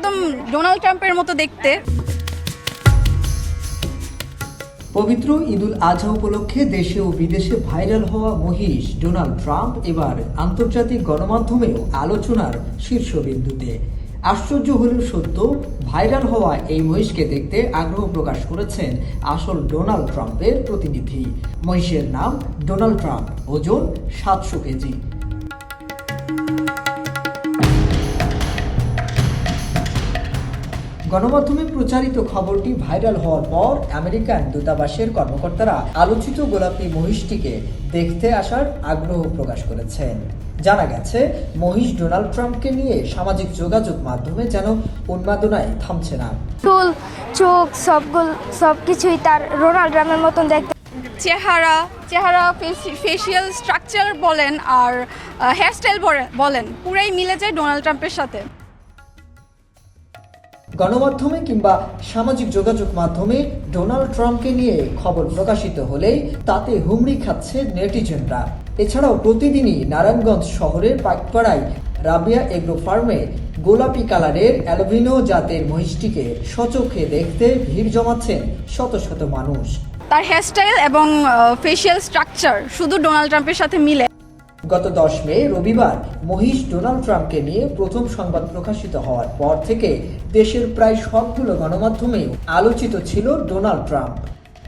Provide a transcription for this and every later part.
একদম ডোনাল্ড ট্রাম্পের মতো দেখতে। পবিত্র ঈদুল আজহা উপলক্ষে দেশে ও বিদেশে ভাইরাল হওয়া মহিষ ডোনাল্ড ট্রাম্প এবার আন্তর্জাতিক গণমাধ্যমেও আলোচনার শীর্ষবিন্দুতে। আশ্চর্য হলেও সত্য, ভাইরাল হওয়া এই মহিষকে দেখতে আগ্রহ প্রকাশ করেছেন আসল ডোনাল্ড ট্রাম্পের প্রতিনিধি। মহিষের নাম ডোনাল্ড ট্রাম্প, ওজন 700 কেজি। গণমাধ্যমে প্রচারিত খবরটি ভাইরাল হওয়ার পর আমেরিকান দূতাবাসের কর্মকর্তারা আলোচিত গোলাপি মহিষটিকে দেখতে আসার আগ্রহ প্রকাশ করেছেন। জানা গেছে, মহিষ ডোনাল্ড ট্রাম্পকে নিয়ে সামাজিক যোগাযোগ মাধ্যমে যেন উন্মাদনায় থামছে না। চুল, চোখ সবকিছুই তার ডোনাল্ড ট্রাম্পের মতন দেখতে। চেহারা ফেসিয়াল স্ট্রাকচার বলেন আর হেয়ারস্টাইল বলেন, পুরাই মিলে যায় ডোনাল্ড ট্রাম্পের সাথে। গণমাধ্যমে কিংবা সামাজিক যোগাযোগ মাধ্যমে ডোনাল্ড ট্রাম্পকে নিয়ে খবর প্রকাশিত হলেই তাতে হুমড়ি খাচ্ছে নেটিজেনরা। এছাড়াও প্রতিদিনই নারায়ণগঞ্জ শহরের পাইকপাড়ায় রাবিয়া এগ্রো ফার্মে গোলাপি কালারের অ্যালবিনো জাতের মহিষটিকে সচক্ষে দেখতে ভিড় জমাচ্ছেন শত শত মানুষ। তার হেয়ারস্টাইল এবং ফেসিয়াল স্ট্রাকচার শুধু ডোনাল্ড ট্রাম্পের সাথে মিলে। গত 10 মে রবিবার মহিষ ডোনাল্ড ট্রাম্পকে নিয়ে প্রথম সংবাদ প্রকাশিত হওয়ার পর থেকে দেশের প্রায় সবগুলো গণমাধ্যমেও আলোচিত ছিল ডোনাল্ড ট্রাম্প।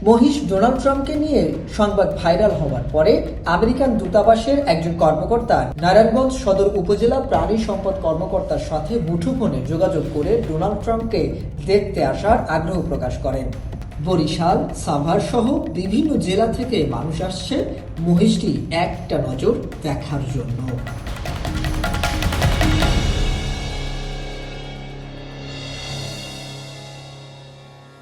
মহিষ ডোনাল্ড ট্রাম্পকে নিয়ে সংবাদ ভাইরাল হওয়ার পরে আমেরিকান দূতাবাসের একজন কর্মকর্তা নারায়ণগঞ্জ সদর উপজেলা প্রাণী সম্পদ কর্মকর্তার সাথে মুঠোফোনে যোগাযোগ করে ডোনাল্ড ট্রাম্পকে দেখতে আসার আগ্রহ প্রকাশ করেন। বরিশাল, সাভার সহ বিভিন্ন জেলা থেকে মানুষ আসছে মহিষটি একটা নজর দেখার জন্য।